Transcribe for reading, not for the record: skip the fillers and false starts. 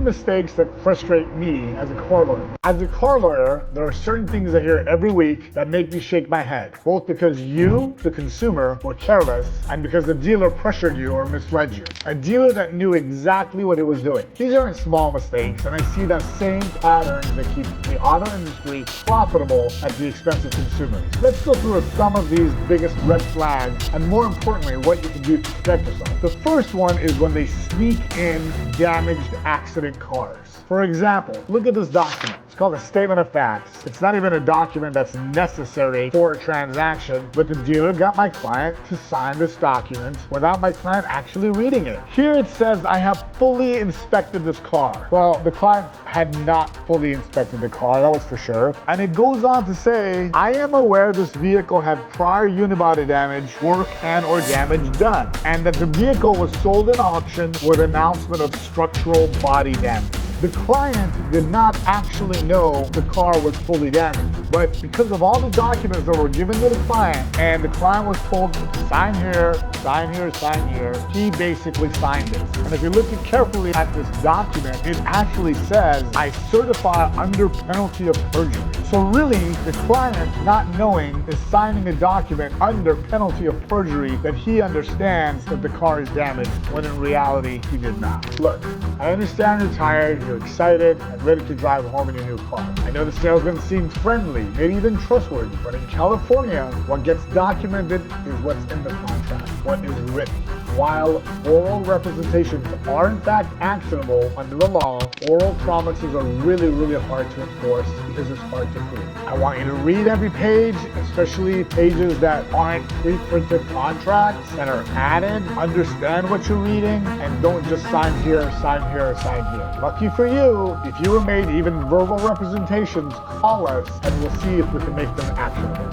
common mistakes that frustrate me as a car lawyer. As a car lawyer, there are certain things I hear every week that make me shake my head, both because you, the consumer, were careless and because the dealer pressured you or misled you. A dealer that knew exactly what it was doing. These aren't small mistakes, and I see that same patterns that keep the auto industry profitable at the expense of consumers. Let's go through some of these biggest red flags and more importantly, what you can do to protect yourself. The first one is when they sneak in damaged accident cars. For example, look at this document. It's called a statement of facts. It's not even a document that's necessary for a transaction, but the dealer got my client to sign this document without my client actually reading it. Here it says, I have fully inspected this car. Well, the client had not fully inspected the car, that was for sure. And it goes on to say, I am aware this vehicle had prior unibody damage, work and or damage done, and that the vehicle was sold in auction with announcement of structural body damage. The client did not actually know the car was fully damaged, but because of all the documents that were given to the client and the client was told to sign here, sign here, sign here, he basically signed this. And if you're looking carefully at this document, it actually says, I certify under penalty of perjury. So really, the client, not knowing, is signing a document under penalty of perjury that he understands that the car is damaged, when in reality, he did not. Look, I understand you're tired, you're excited, and ready to drive home in your new car. I know the salesman seems friendly, maybe even trustworthy, but in California, what gets documented is what's in the contract, what is written. While oral representations are in fact actionable under the law, oral promises are really hard to enforce because it's hard to prove. I want you to read every page, especially pages that aren't pre-printed contracts that are added. Understand what you're reading and don't just sign here, sign here, sign here. Lucky for you, if you were made even verbal representations, call us and we'll see if we can make them actionable.